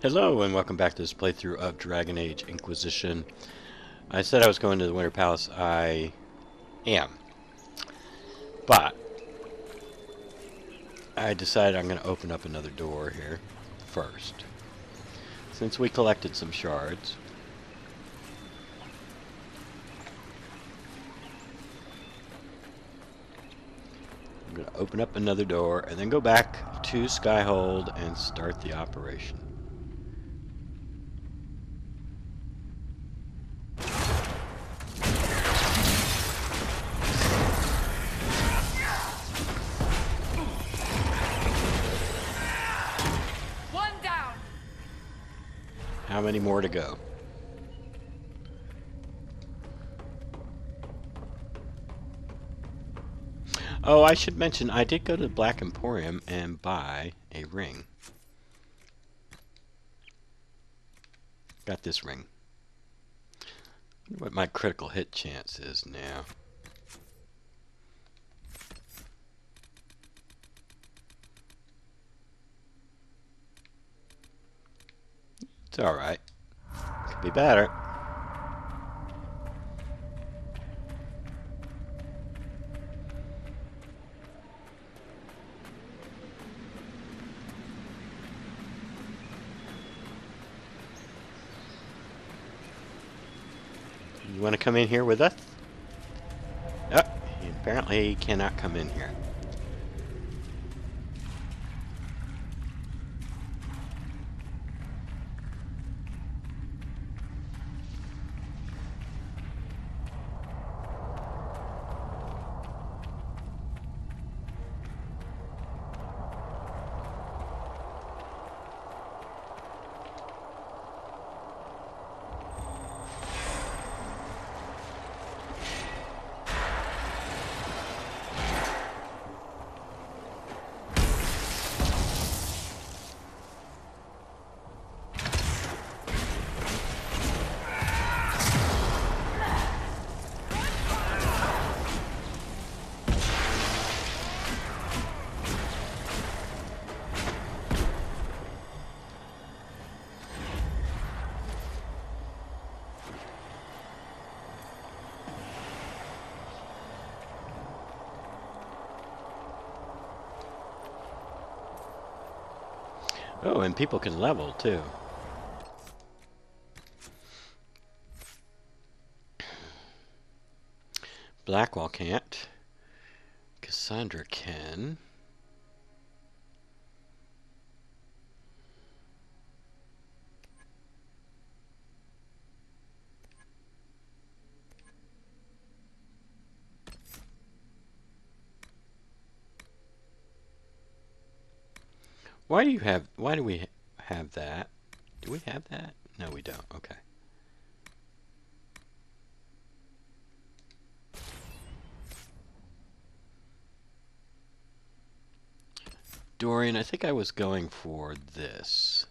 Hello and welcome back to this playthrough of Dragon Age Inquisition. I said I was going to the Winter Palace. I am. But I decided I'm going to open up another door here first. Since we collected some shards. I'm going to open up another door and then go back to Skyhold and start the operation. How many more to go? Oh, I should mention, I did go to the Black Emporium and buy a ring. Got this ring. Wonder what my critical hit chance is now. It's alright. Could be better. You want to come in here with us? Oh, he apparently cannot come in here. Oh, and people can level too. Blackwall can't. Cassandra can. Why do we have that? Do we have that? No, we don't. Okay. Dorian, I think I was going for this.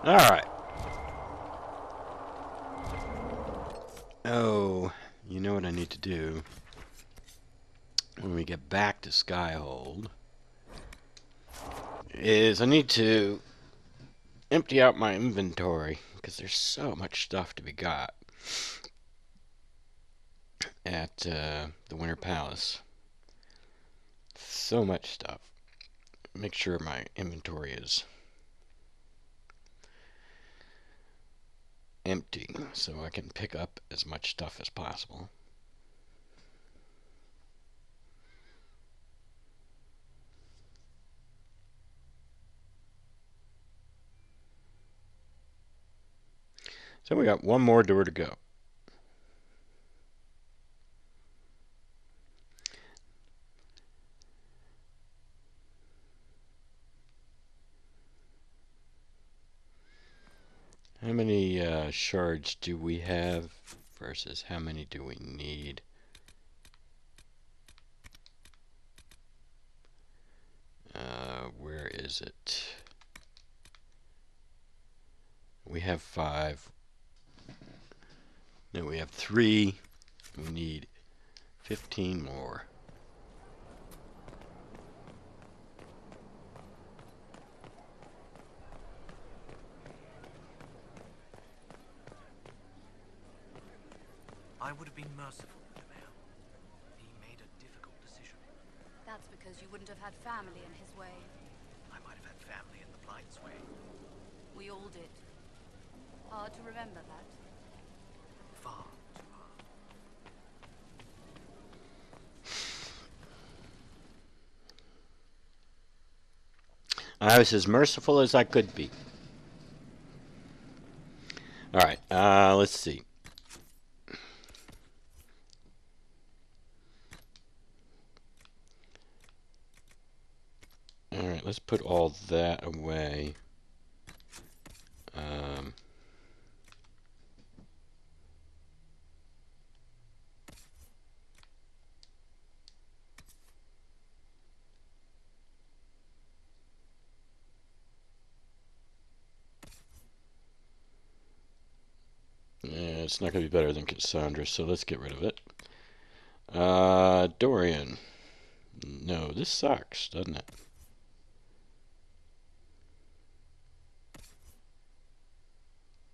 Alright. Oh, you know what I need to do when we get back to Skyhold is I need to empty out my inventory because there's so much stuff to be got at the Winter Palace. So much stuff. make sure my inventory is empty so I can pick up as much stuff as possible. So we got one more door to go. How many shards do we have versus how many do we need? Where is it? We have 5. No, we have 3. We need 15 more. I would have been merciful with the mayor. He made a difficult decision. That's because you wouldn't have had family in his way. I might have had family in the Blight's way. We all did. Hard to remember that. Far too hard. I was as merciful as I could be. Alright, let's see. Alright, let's put all that away. Yeah, it's not going to be better than Cassandra, so let's get rid of it. Dorian. No, this sucks, doesn't it?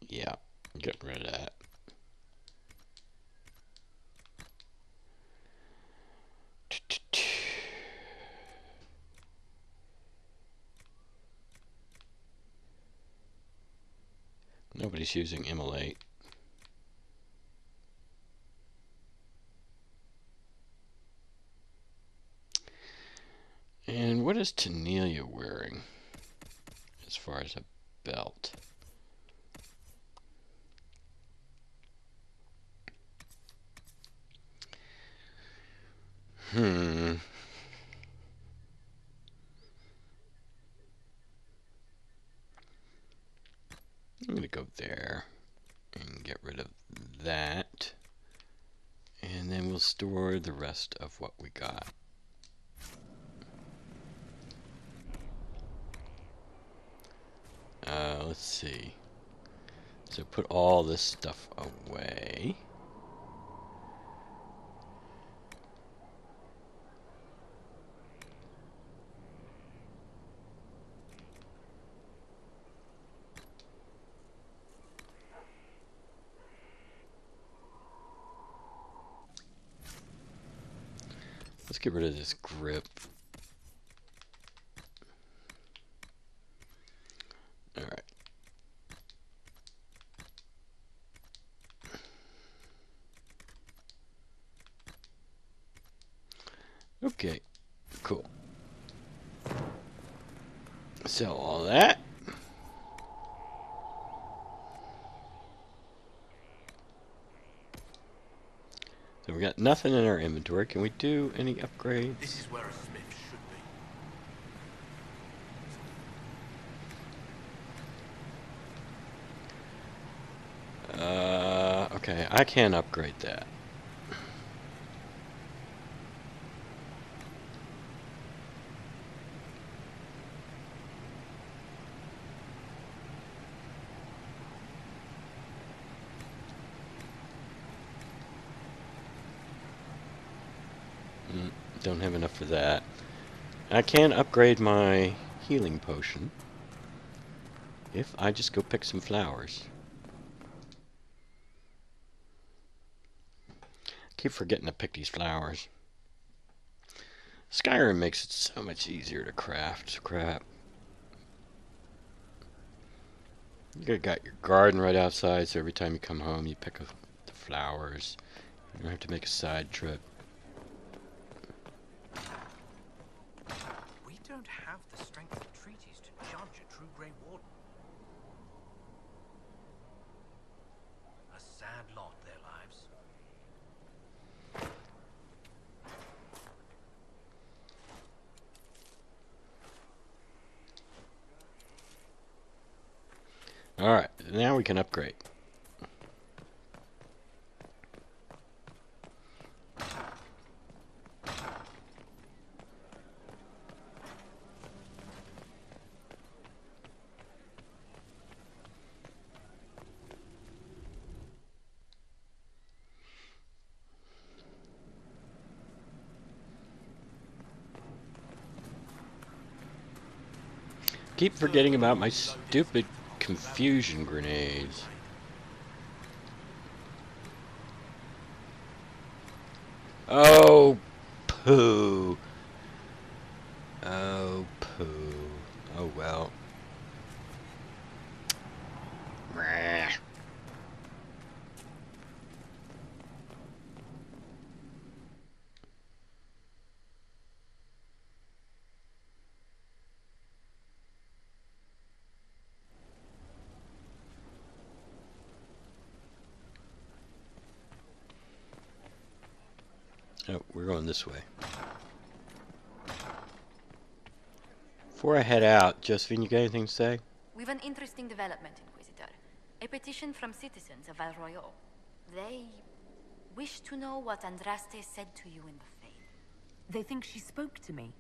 Yeah, getting rid of that. Nobody's using immolate. And what is Tonillia wearing as far as a belt? I'm going to go there and get rid of that. And then we'll store the rest of what we got. Let's see. So put all this stuff away. Let's get rid of this grip. Alright. Okay, cool. Sell all that. So we got nothing in our inventory. Can we do any upgrades? This is where a smith should be. Okay, I can upgrade that. Don't have enough for that. I can upgrade my healing potion if I just go pick some flowers. Keep forgetting to pick these flowers. Skyrim makes it so much easier to craft crap. You got your garden right outside, so every time you come home you pick up the flowers. You don't have to make a side trip. We don't have the strength of treaties to judge a true Grey Warden. A sad lot, their lives. Alright, now we can upgrade. Keep forgetting about my stupid confusion grenades. Oh, poo. Oh, poo. Oh, well. Meh. Oh, we're going this way. Before I head out, Josephine, you got anything to say? We've an interesting development, Inquisitor. A petition from citizens of Val Royeaux. They wish to know what Andraste said to you in the Fade. They think she spoke to me.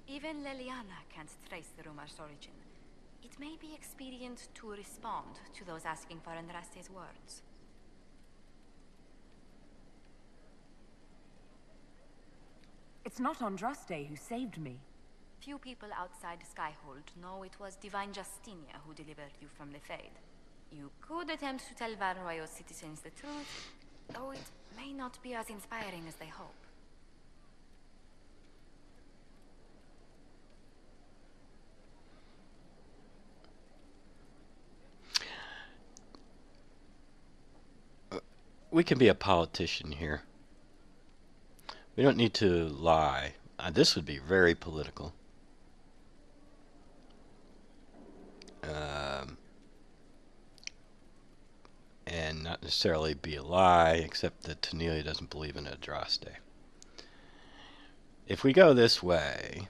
Even Leliana can't trace the rumor's origin. It may be expedient to respond to those asking for Andraste's words. It's not Andraste who saved me. Few people outside Skyhold know it was Divine Justinia who delivered you from the Fade. You could attempt to tell Val Royeaux citizens the truth, though it may not be as inspiring as they hope. We can be a politician here. We don't need to lie. This would be very political. And not necessarily be a lie, except that Tonillia doesn't believe in Andraste. If we go this way,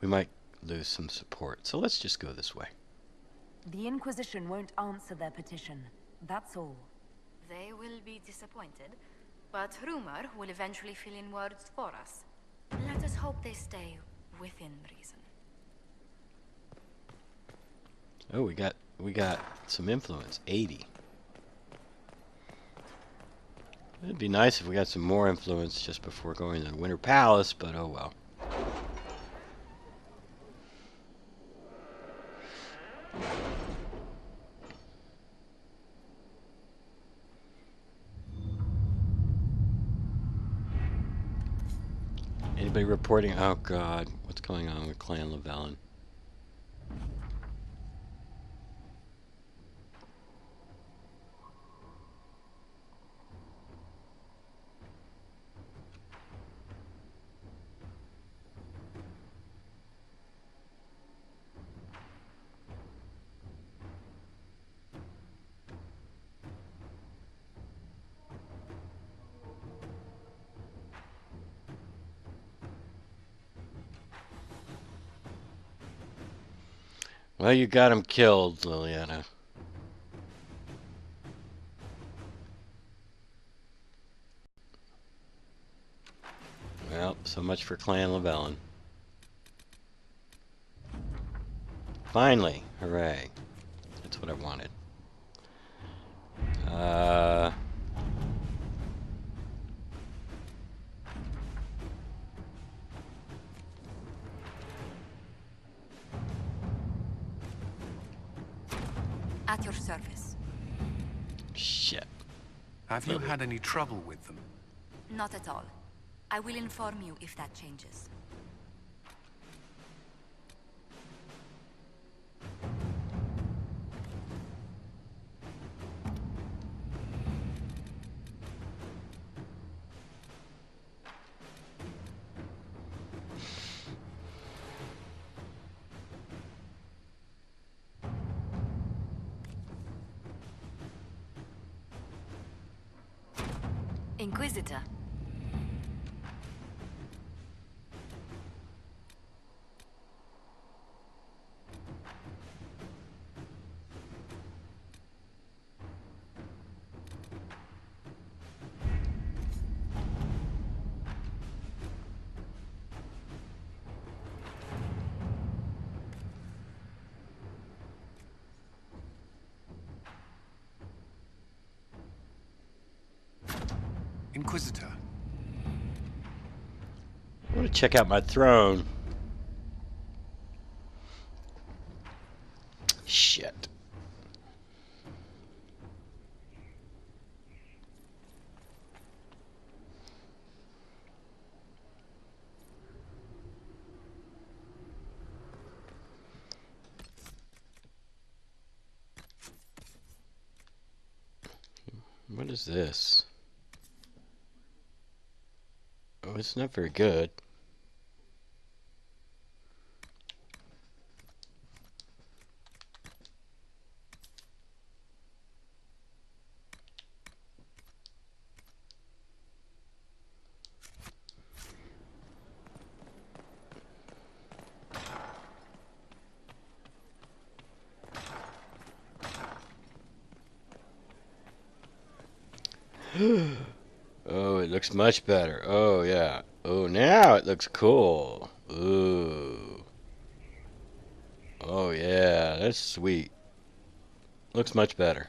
we might lose some support. So let's just go this way. The Inquisition won't answer their petition. That's all. They will be disappointed, but rumor will eventually fill in words for us. Let us hope they stay within reason. Oh, we got some influence. 80. It'd be nice if we got some more influence just before going to the Winter Palace, but oh well. Anybody reporting? Oh God, what's going on with Clan Llewellyn? Well, you got him killed, Liliana. Well, so much for Clan Llewellyn. Finally, hooray. That's what I wanted. At your service. Shit. Have you had any trouble with them? Not at all. I will inform you if that changes. Inquisitor. Inquisitor. I want to check out my throne. Shit. What is this? Oh, it's not very good. Oh, it looks much better. Oh, yeah. Oh, now it looks cool. Ooh. Oh, yeah. That's sweet. Looks much better.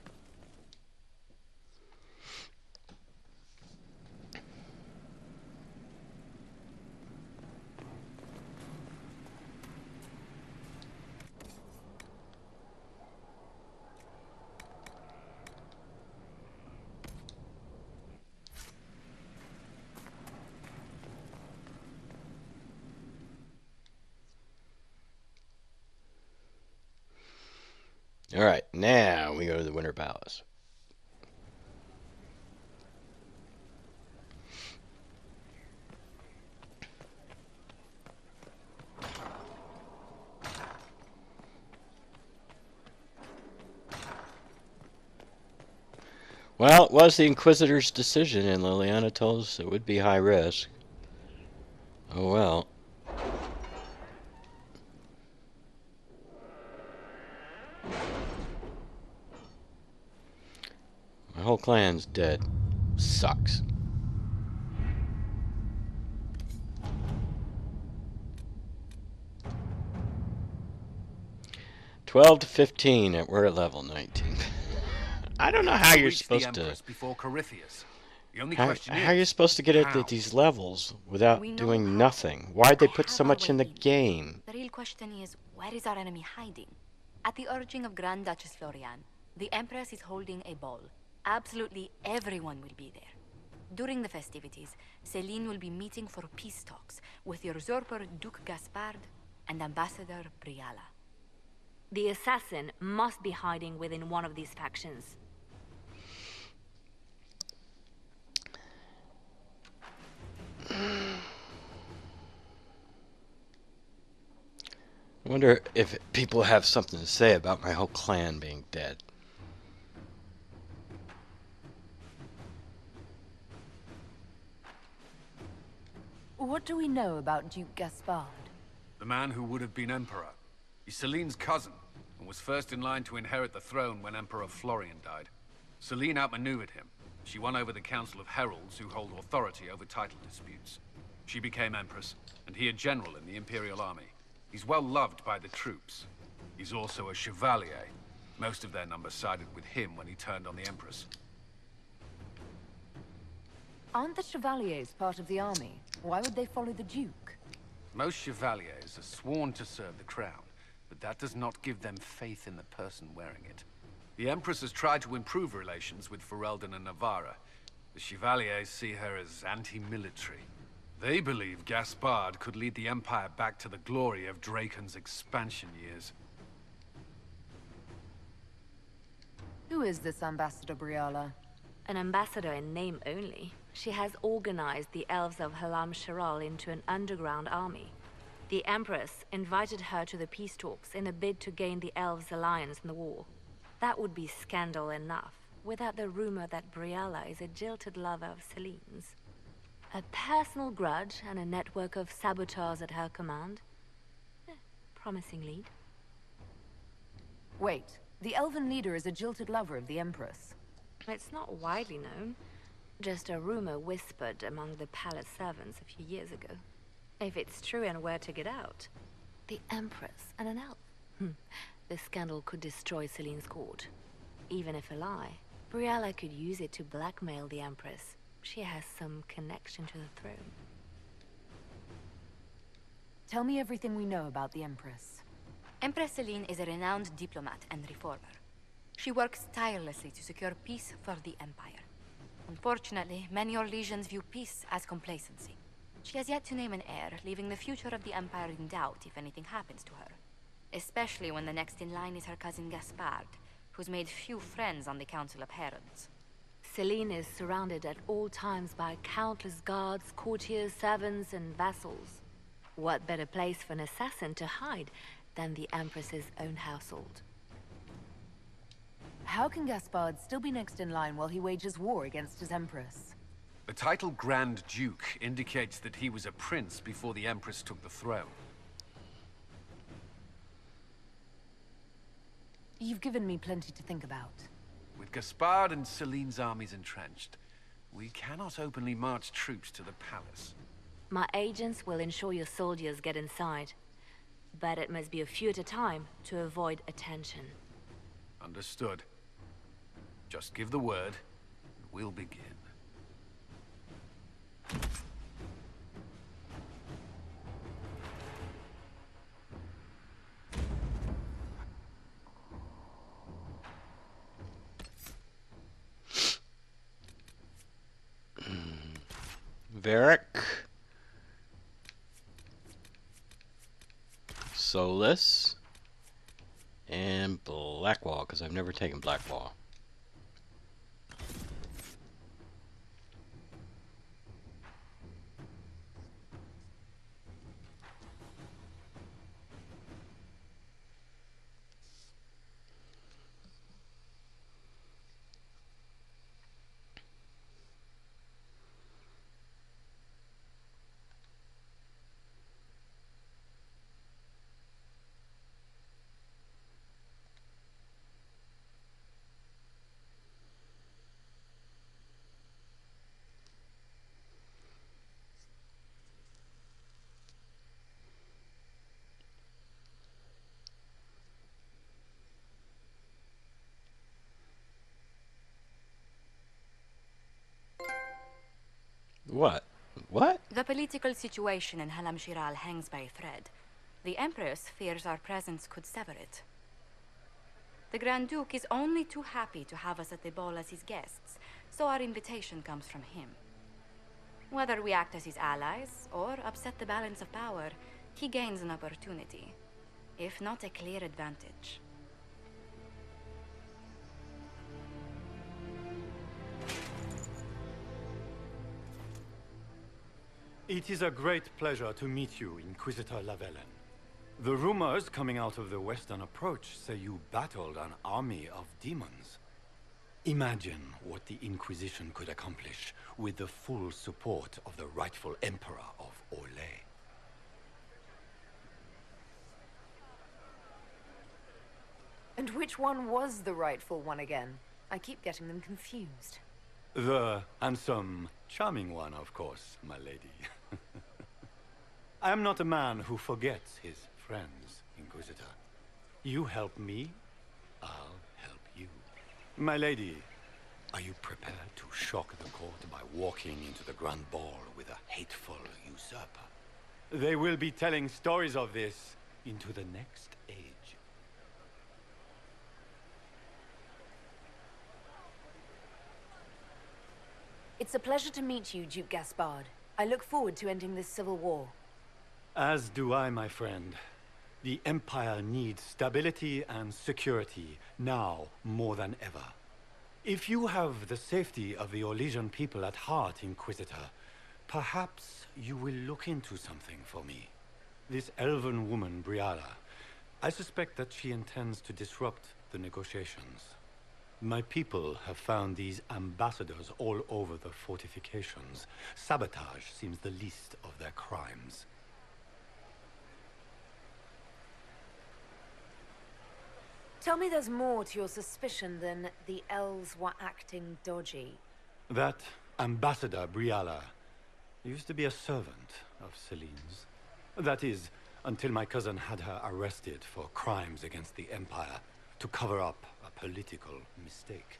All right, now we go to the Winter Palace. Well, it was the Inquisitor's decision, and Liliana told us it would be high risk. Oh well. My whole clan's dead. Sucks. $12 to $15, we're at level 19. I don't know how you're supposed to. Before Corypheus. The only How question are you is, supposed to get how? at these levels without We know doing how. nothing? Why'd they I put have so our much in the way in. game? The real question is, where is our enemy hiding? At the urging of Grand Duchess Florian, the Empress is holding a ball. Absolutely everyone will be there. During the festivities, Celine will be meeting for peace talks with the usurper Duke Gaspard and Ambassador Briala. The assassin must be hiding within one of these factions. I wonder if people have something to say about my whole clan being dead. What do we know about Duke Gaspard? The man who would have been Emperor. He's Celine's cousin, and was first in line to inherit the throne when Emperor Florian died. Celine outmaneuvered him. She won over the Council of Heralds, who hold authority over title disputes. She became Empress, and he a general in the Imperial Army. He's well loved by the troops. He's also a Chevalier. Most of their number sided with him when he turned on the Empress. Aren't the Chevaliers part of the army? Why would they follow the Duke? Most Chevaliers are sworn to serve the crown, but that does not give them faith in the person wearing it. The Empress has tried to improve relations with Ferelden and Navarra. The Chevaliers see her as anti-military. They believe Gaspard could lead the Empire back to the glory of Draken's expansion years. Who is this Ambassador Briala? An ambassador in name only. She has organized the elves of Halam Shiral into an underground army. The Empress invited her to the peace talks in a bid to gain the elves' alliance in the war. That would be scandal enough, without the rumor that Briala is a jilted lover of Celine's. A personal grudge and a network of saboteurs at her command. Promising lead. Wait, the elven leader is a jilted lover of the Empress. It's not widely known. Just a rumor whispered among the palace servants a few years ago. If it's true and were to get out, the Empress and an elf. The scandal could destroy Celine's court. Even if a lie, Briala could use it to blackmail the Empress. She has some connection to the throne. Tell me everything we know about the Empress. Empress Celine is a renowned diplomat and reformer. She works tirelessly to secure peace for the Empire. Unfortunately, many Orlesians view peace as complacency. She has yet to name an heir, leaving the future of the Empire in doubt if anything happens to her. Especially when the next in line is her cousin Gaspard, who's made few friends on the Council of Heralds. Celine is surrounded at all times by countless guards, courtiers, servants, and vassals. What better place for an assassin to hide than the Empress's own household? How can Gaspard still be next in line while he wages war against his Empress? The title Grand Duke indicates that he was a prince before the Empress took the throne. You've given me plenty to think about. With Gaspard and Celine's armies entrenched, we cannot openly march troops to the palace. My agents will ensure your soldiers get inside. But it must be a few at a time to avoid attention. Understood. Just give the word, and we'll begin. Varric. Solus. And Blackwall, because I've never taken Blackwall. What? What? The political situation in Halam Shiral hangs by a thread. The Empress fears our presence could sever it. The Grand Duke is only too happy to have us at the ball as his guests, so our invitation comes from him. Whether we act as his allies or upset the balance of power, he gains an opportunity, if not a clear advantage. It is a great pleasure to meet you, Inquisitor Lavellen. The rumors coming out of the Western Approach say you battled an army of demons. Imagine what the Inquisition could accomplish with the full support of the rightful Emperor of Orlais. And which one was the rightful one again? I keep getting them confused. The handsome, charming one, of course, my lady. I am not a man who forgets his friends, Inquisitor. You help me, I'll help you. My lady, are you prepared to shock the court by walking into the Grand Ball with a hateful usurper? They will be telling stories of this into the next age. It's a pleasure to meet you, Duke Gaspard. I look forward to ending this civil war. As do I, my friend. The Empire needs stability and security, now more than ever. If you have the safety of the Orlesian people at heart, Inquisitor, perhaps you will look into something for me. This elven woman, Briala, I suspect that she intends to disrupt the negotiations. My people have found these ambassadors all over the fortifications. Sabotage seems the least of their crimes. Tell me there's more to your suspicion than the elves were acting dodgy. That Ambassador Briala used to be a servant of Celine's. That is, until my cousin had her arrested for crimes against the Empire to cover up a political mistake.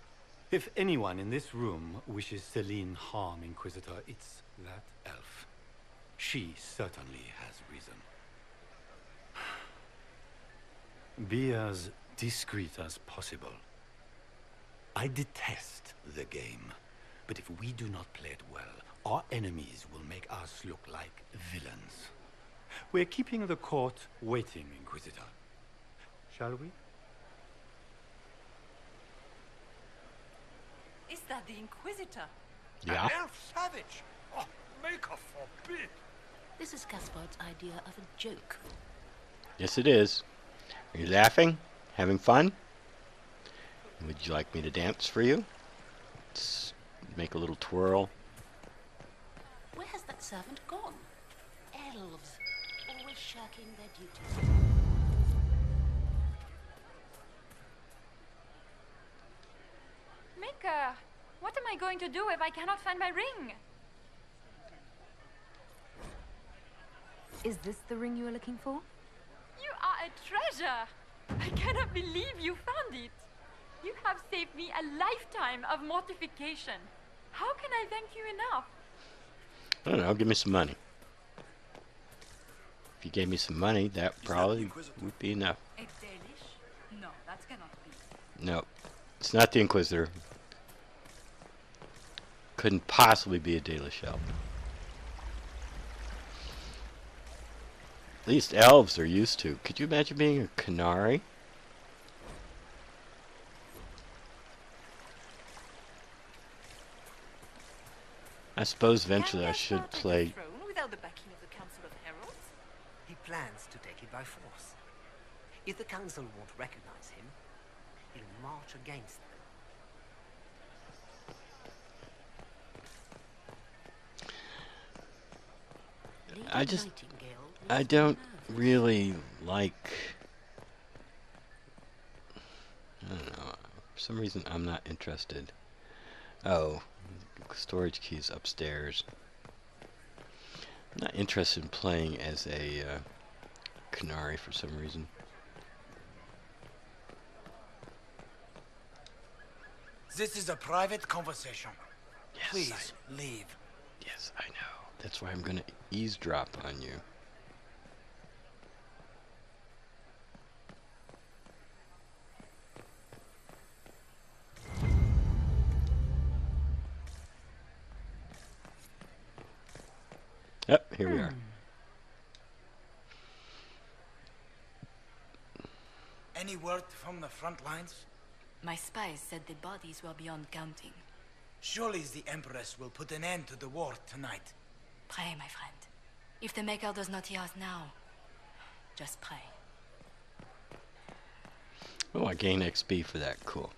If anyone in this room wishes Celine harm, Inquisitor, it's that elf. She certainly has reason. Be as discreet as possible. I detest the game, but if we do not play it well, our enemies will make us look like villains. We're keeping the court waiting, Inquisitor. Shall we? Is that the Inquisitor? Yeah. An elf savage! Oh, Maker forbid! This is Caspard's idea of a joke. Yes, it is. Are you laughing? Having fun? Would you like me to dance for you? Let's make a little twirl. Where has that servant gone? Elves, always shirking their duties. Maker, what am I going to do if I cannot find my ring? Is this the ring you are looking for? You are a treasure! I cannot believe you found it. You have saved me a lifetime of mortification. How can I thank you enough? I don't know, give me some money. If you gave me some money, that probably would be enough. A delish? No, that cannot be. No, it's not the Inquisitor. Couldn't possibly be a Dalish elf. At least elves are used to. Could you imagine being a Canary? I suppose eventually I should play. Without the backing of the Council of Heralds? He plans to take it by force. If the Council won't recognize him, he'll march against them. I don't really like. I don't know. For some reason, I'm not interested. Oh, storage keys upstairs. I'm not interested in playing as a Canary for some reason. This is a private conversation. Yes, Please, leave. Yes, I know. That's why I'm gonna eavesdrop on you. Yep, here we are. Any word from the front lines? My spies said the bodies were beyond counting. Surely the Empress will put an end to the war tonight. Pray, my friend. If the Maker does not hear us now, just pray. Oh, I gain XP for that. Cool.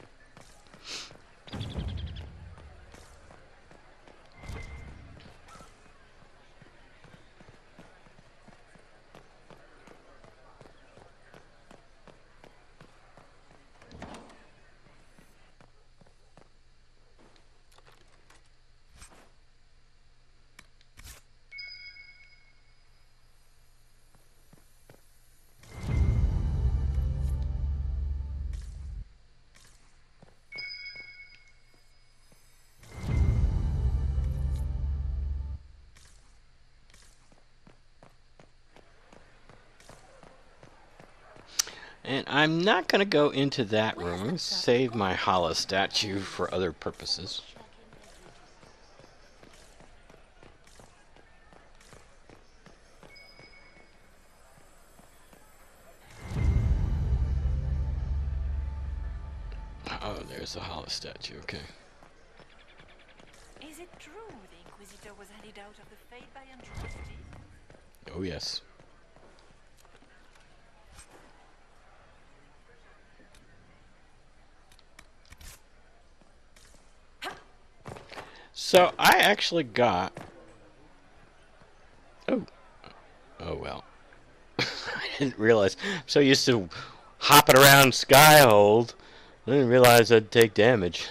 And I'm not going to go into that room. I'm going to save my hollow statue for other purposes. it's a hollow statue, okay. Is it true the Inquisitor was handed out of the Fade by Andraste? Oh, yes. So, I actually got... Oh. Oh, well. I didn't realize. I'm so used to hopping around Skyhold, I didn't realize I'd take damage.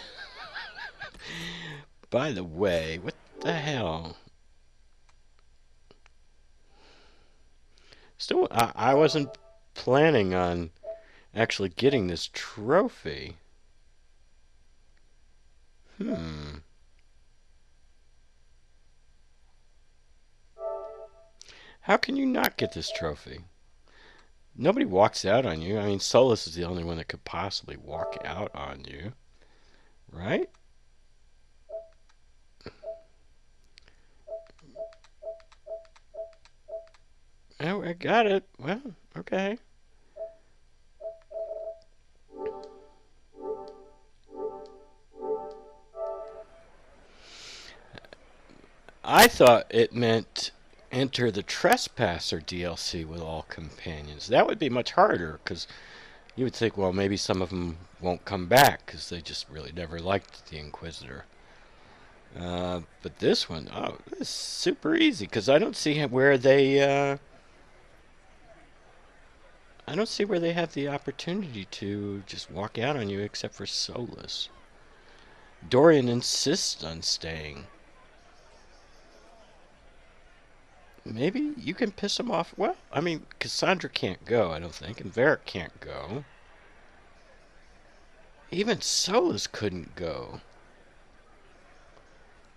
By the way, what the hell? Still, I wasn't planning on actually getting this trophy. How can you not get this trophy? Nobody walks out on you. I mean, Solus is the only one that could possibly walk out on you. Right? Oh, I got it. Well, okay. I thought it meant enter the Trespasser DLC with all companions. That would be much harder, because you would think, well, maybe some of them won't come back, because they just really never liked the Inquisitor. But this one, oh, this is super easy, because I don't see where they, I don't see where they have the opportunity to just walk out on you except for Solus. Dorian insists on staying. Maybe you can piss him off. Well, I mean, Cassandra can't go, I don't think, and Varric can't go. Even Solus couldn't go.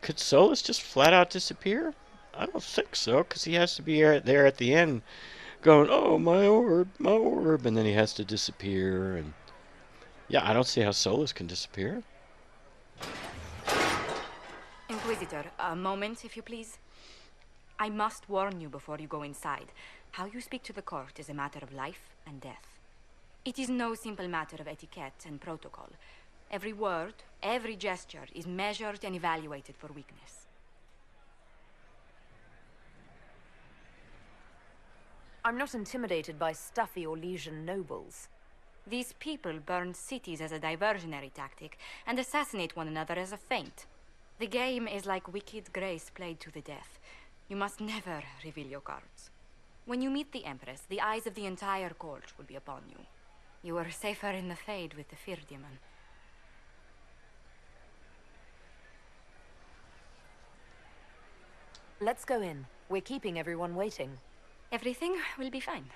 Could Solus just flat out disappear? I don't think so, because he has to be there at the end going, oh, my orb, and then he has to disappear. And yeah, I don't see how Solus can disappear. Inquisitor, a moment, if you please. I must warn you before you go inside. How you speak to the court is a matter of life and death. It is no simple matter of etiquette and protocol. Every word, every gesture is measured and evaluated for weakness. I'm not intimidated by stuffy Orlesian nobles. These people burn cities as a diversionary tactic and assassinate one another as a feint. The game is like wicked grace played to the death. You must never reveal your cards. When you meet the Empress, the eyes of the entire court will be upon you. You are safer in the Fade with the Fear Demon. Let's go in. We're keeping everyone waiting. Everything will be fine.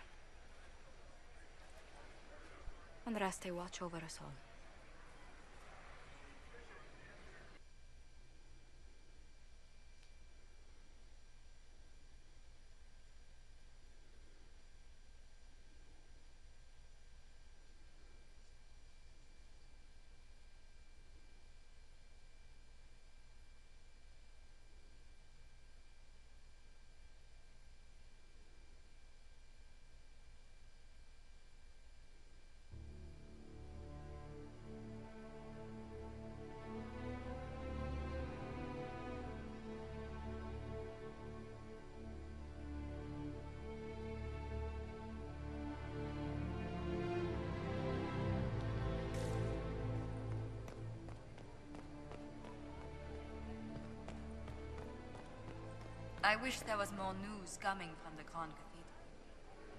Andraste, watch over us all. I wish there was more news coming from the Crown Cathedral.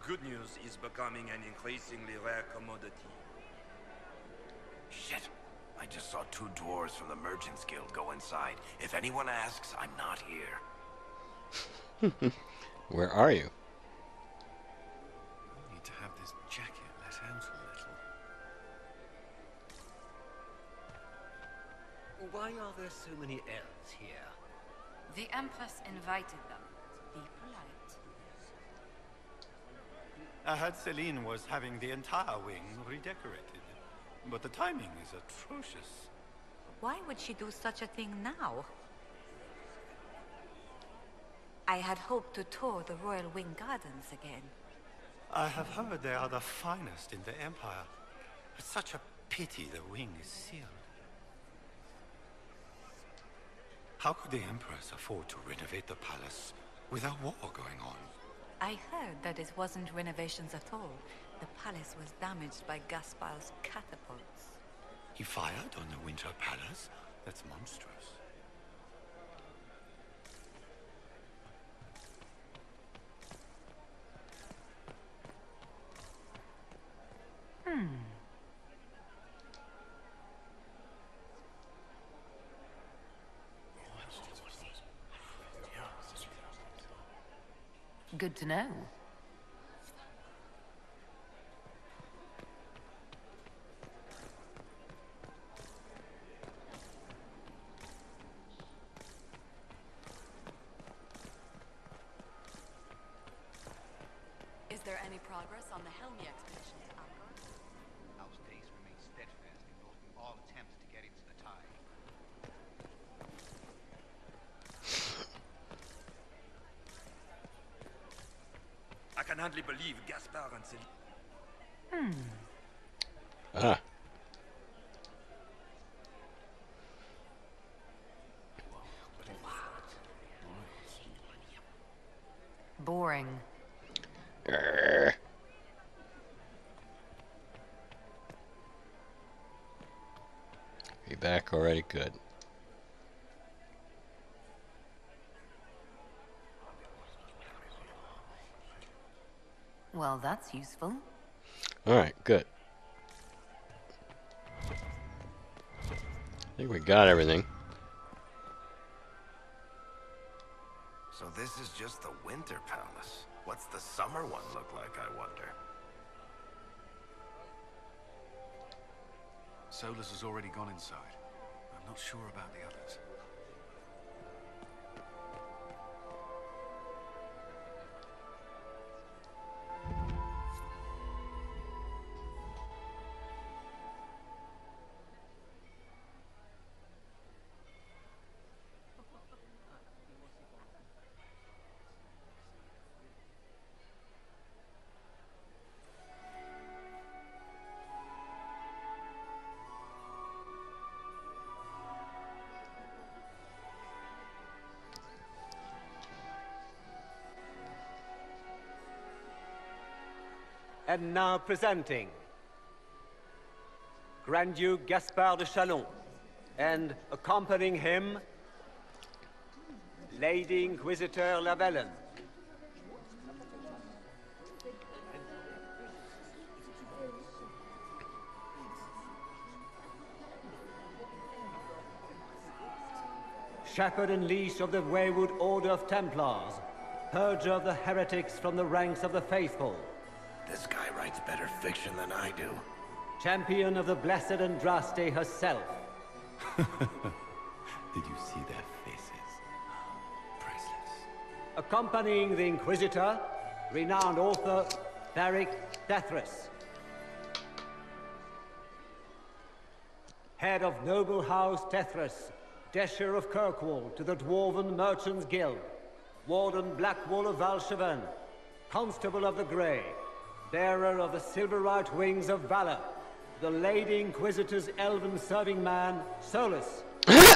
Good news is becoming an increasingly rare commodity. Shit. I just saw 2 dwarves from the Merchants Guild go inside. If anyone asks, I'm not here. Where are you? I need to have this jacket let out a little. Why are there so many elves here? The Empress invited them. Be polite. I heard Celine was having the entire wing redecorated, but the timing is atrocious. Why would she do such a thing now? I had hoped to tour the Royal Wing Gardens again. I have heard they are the finest in the Empire. It's such a pity the wing is sealed. How could the Empress afford to renovate the palace without war going on? I heard that it wasn't renovations at all. The palace was damaged by Gaspar's catapults. He fired on the Winter Palace? That's monstrous. Good to know. Is there any progress on the Helmi expedition to Algor? House Dace remains steadfast in blocking all attempts to get into the tide. I can hardly believe Gaspar and Celine. Ah. Boring. Grr. Be back already? Good. Well, that's useful. Alright, good. I think we got everything. So this is just the Winter Palace. What's the summer one look like, I wonder? Solus has already gone inside. I'm not sure about the others. And now presenting Grand Duke Gaspard de Chalon, and accompanying him, Lady Inquisitor Lavellen. Shepherd and leash of the Wayward Order of Templars, purger of the heretics from the ranks of the faithful. This guy writes better fiction than I do. Champion of the Blessed Andraste herself. Did you see their faces? Priceless. Accompanying the Inquisitor, renowned author Beric Thethras. Head of noble house Thethras, Desher of Kirkwall to the Dwarven Merchants Guild, Warden Blackwall of Valcheven, Constable of the Grey, bearer of the Silverite Wings of Valor, the Lady Inquisitor's elven serving man, Solus,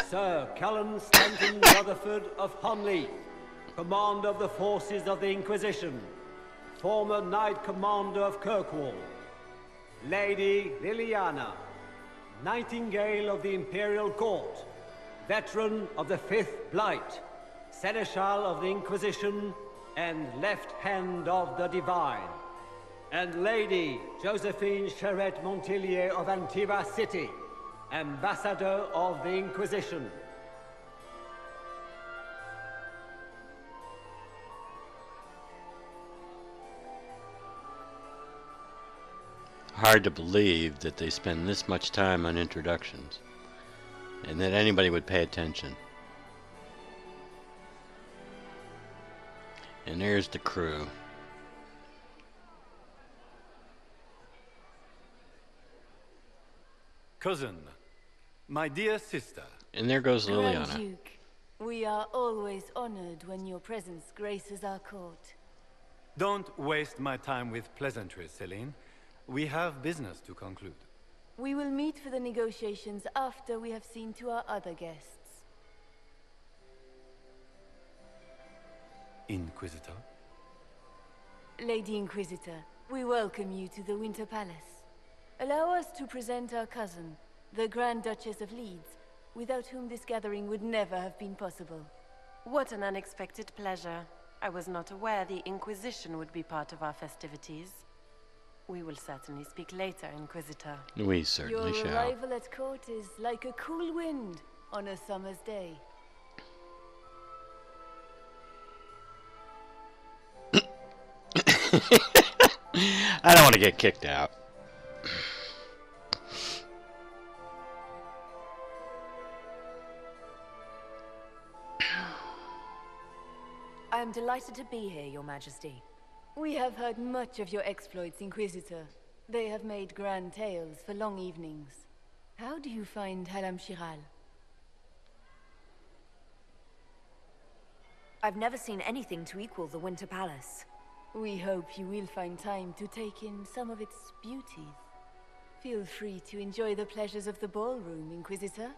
Sir Callan Stanton Rutherford of Honley, commander of the forces of the Inquisition, former Knight Commander of Kirkwall, Lady Liliana, Nightingale of the Imperial Court, veteran of the Fifth Blight, Seneschal of the Inquisition, and left hand of the Divine, and Lady Josephine Charette Montillier of Antiva City, Ambassador of the Inquisition. Hard to believe that they spend this much time on introductions, and that anybody would pay attention. And there's the crew. Cousin, my dear sister. And there goes Grand Liliana. Duke, we are always honored when your presence graces our court. Don't waste my time with pleasantries, Celine. We have business to conclude. We will meet for the negotiations after we have seen to our other guests. Inquisitor. Lady Inquisitor, we welcome you to the Winter Palace. Allow us to present our cousin, the Grand Duchess of Leeds, without whom this gathering would never have been possible. What an unexpected pleasure. I was not aware the Inquisition would be part of our festivities. We will certainly speak later, Inquisitor. We certainly Your shall. arrival at court is like a cool wind on a summer's day. I don't want to get kicked out. I am delighted to be here, Your Majesty. We have heard much of your exploits, Inquisitor. They have made grand tales for long evenings. How do you find Halam Shiral? I've never seen anything to equal the Winter Palace. We hope you will find time to take in some of its beauties. Feel free to enjoy the pleasures of the ballroom, Inquisitor.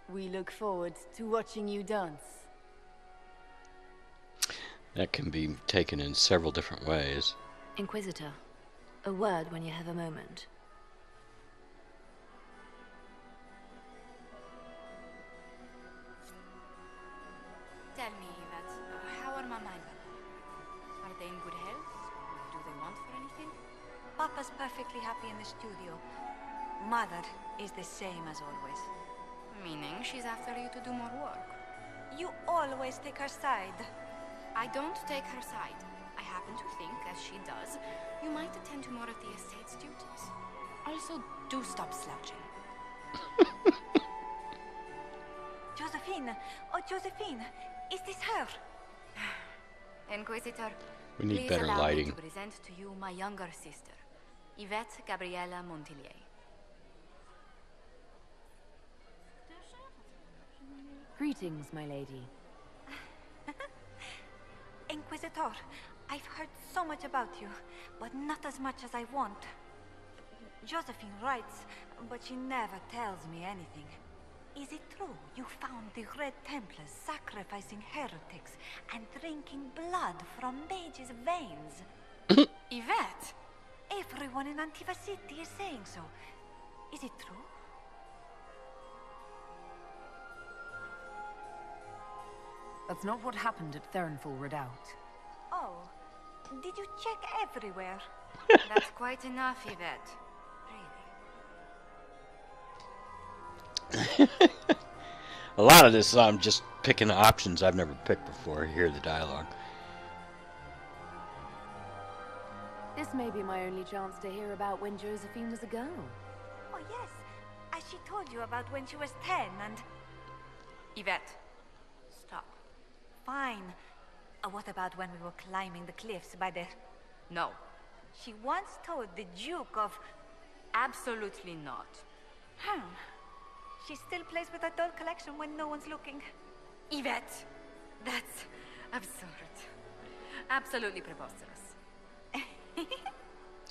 We look forward to watching you dance. That can be taken in several different ways. Inquisitor, a word when you have a moment. Tell me, Yvette, how are Mama and Papa? Are they in good health? Do they want for anything? Papa's perfectly happy in the studio. Mother is the same as always. Meaning she's after you to do more work. You always take her side. I don't take her side. I happen to think, as she does, you might attend to more of the estate's duties. Also, do stop slouching. Josephine! Oh, Josephine! Is this her? Inquisitor, We need please better allow lighting. me to present to you my younger sister, Yvette Gabriella Montillier. Greetings, my lady. Inquisitor, I've heard so much about you, but not as much as I want. Josephine writes, but she never tells me anything. Is it true you found the Red Templars sacrificing heretics and drinking blood from mages' veins? Yvette! Everyone in Antiva City is saying so. Is it true? That's not what happened at Therinful Redoubt. Oh, did you check everywhere? That's quite enough, Yvette. A lot of this, I'm just picking options I've never picked before. Hear the dialogue. This may be my only chance to hear about when Josephine was a girl. Oh, yes. As she told you about when she was 10 and... Yvette, stop. Fine. What about when we were climbing the cliffs by the... No. She once told the Duke of... Absolutely not. She still plays with her doll collection when no one's looking. Yvette, that's absurd. Absolutely preposterous.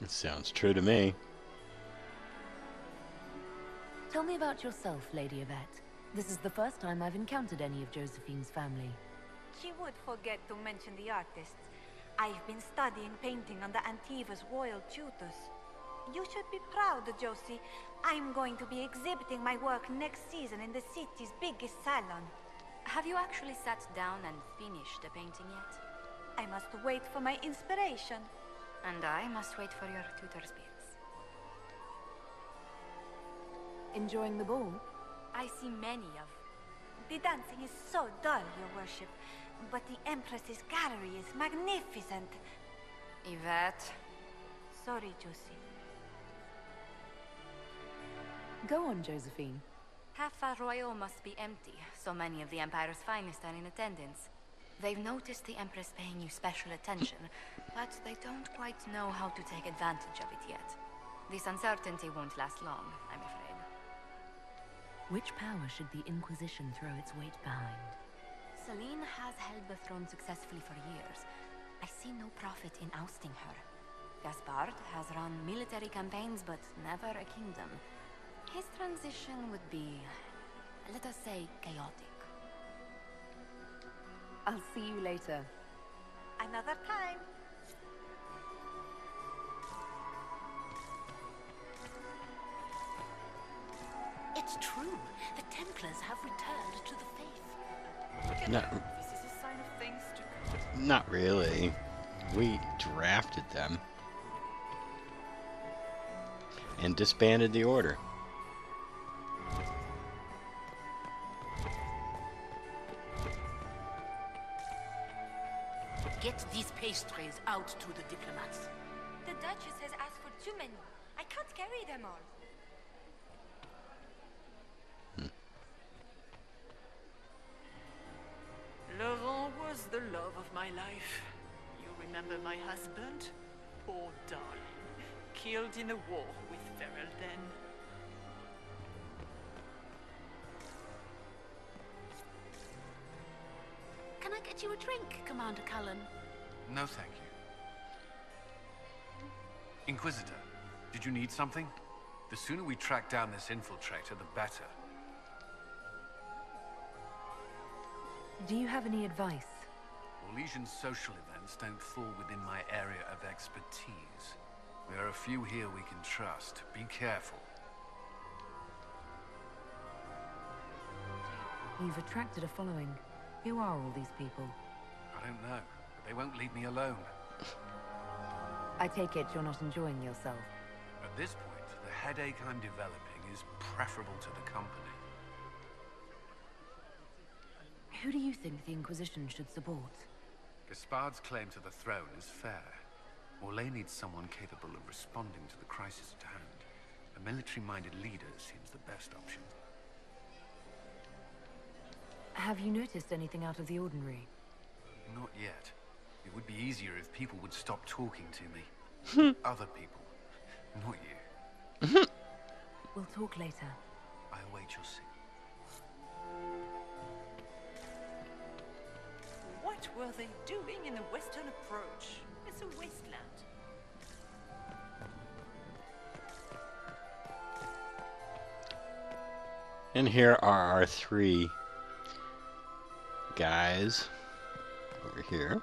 It sounds true to me. Tell me about yourself, Lady Yvette. This is the first time I've encountered any of Josephine's family. She would forget to mention the artists. I've been studying painting under Antiva's royal tutors. You should be proud, Josie. I'm going to be exhibiting my work next season in the city's biggest salon. Have you actually sat down and finished the painting yet? I must wait for my inspiration. And I must wait for your tutor's bills. Enjoying the ball? I see many of... The dancing is so dull, Your Worship. But the Empress's gallery is magnificent. Yvette. Sorry, Josie. Go on, Josephine. Half Royal must be empty. So many of the Empire's finest are in attendance. They've noticed the Empress paying you special attention, but they don't quite know how to take advantage of it yet. This uncertainty won't last long, I'm afraid. Which power should the Inquisition throw its weight behind? Celine has held the throne successfully for years. I see no profit in ousting her. Gaspard has run military campaigns, but never a kingdom. His transition would be, let us say, chaotic. I'll see you later. Another time. It's true. The Templars have returned to the faith. No. This is a sign of things to come. Not really. We drafted them. And disbanded the order. Get these pastries out to the diplomats. The Duchess has asked for too many. I can't carry them all. Laurent was the love of my life. You remember my husband? Poor darling. Killed in a war with Ferrell then. Can I get you a drink, Commander Cullen? No, thank you. Inquisitor, did you need something? The sooner we track down this infiltrator, the better. Do you have any advice? Orlesian social events don't fall within my area of expertise. There are a few here we can trust. Be careful. You've attracted a following. Who are all these people? I don't know, but they won't leave me alone. I take it you're not enjoying yourself. At this point, the headache I'm developing is preferable to the company. Who do you think the Inquisition should support? Gaspard's claim to the throne is fair. Orlais needs someone capable of responding to the crisis at hand. A military-minded leader seems the best option. Have you noticed anything out of the ordinary? Not yet. It would be easier if people would stop talking to me. Other people. Not you. We'll talk later. I await your signal. What were they doing in the western approach? It's a wasteland. And here are our three guys over here.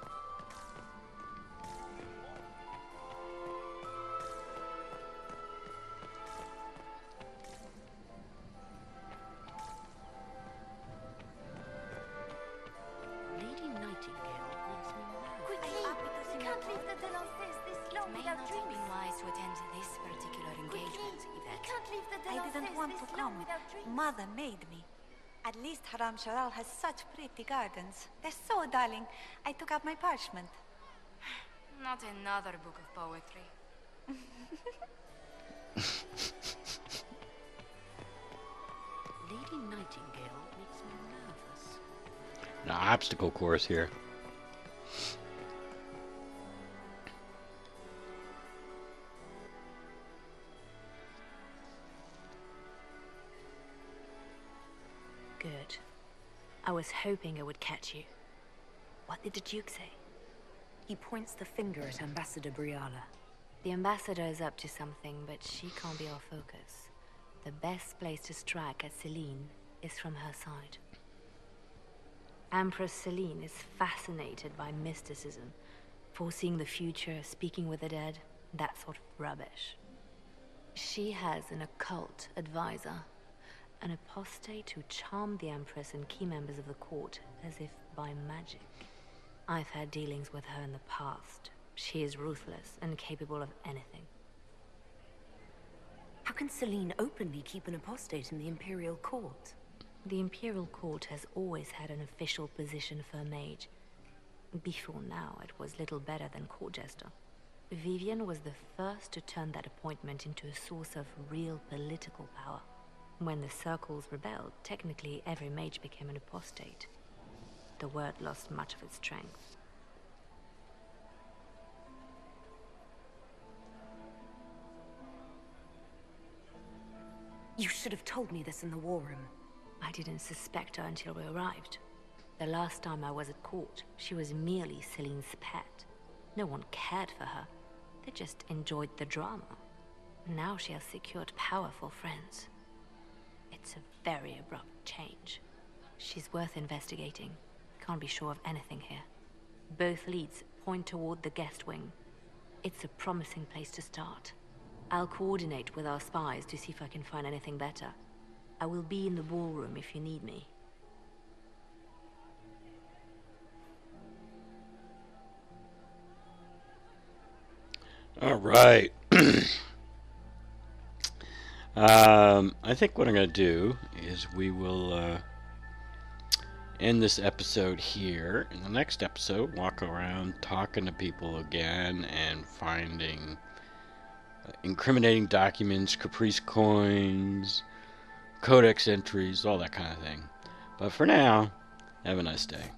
Mother made me. At least Haram Sharal has such pretty gardens. They're so darling. I took out my parchment. Not another book of poetry. Lady Nightingale makes me nervous. An obstacle course here. Good. I was hoping I would catch you. What did the Duke say? He points the finger at Ambassador Briala. The ambassador is up to something, but she can't be our focus. The best place to strike at Celine is from her side. Empress Celine is fascinated by mysticism, foreseeing the future, speaking with the dead, that sort of rubbish. She has an occult advisor, an apostate who charmed the Empress and key members of the court as if by magic. I've had dealings with her in the past. She is ruthless and capable of anything. How can Celine openly keep an apostate in the Imperial Court? The Imperial Court has always had an official position for a mage. Before now, it was little better than court jester. Vivian was the first to turn that appointment into a source of real political power. When the circles rebelled, technically every mage became an apostate. The word lost much of its strength. You should have told me this in the war room. I didn't suspect her until we arrived. The last time I was at court, she was merely Celine's pet. No one cared for her. They just enjoyed the drama. Now she has secured powerful friends. It's a very abrupt change. She's worth investigating. Can't be sure of anything here. Both leads point toward the guest wing. It's a promising place to start. I'll coordinate with our spies to see if I can find anything better. I will be in the ballroom if you need me. All right. I think what I'm going to do is we will end this episode here. In the next episode, walk around talking to people again and finding incriminating documents, caprice coins, codex entries, all that kind of thing. But for now, have a nice day.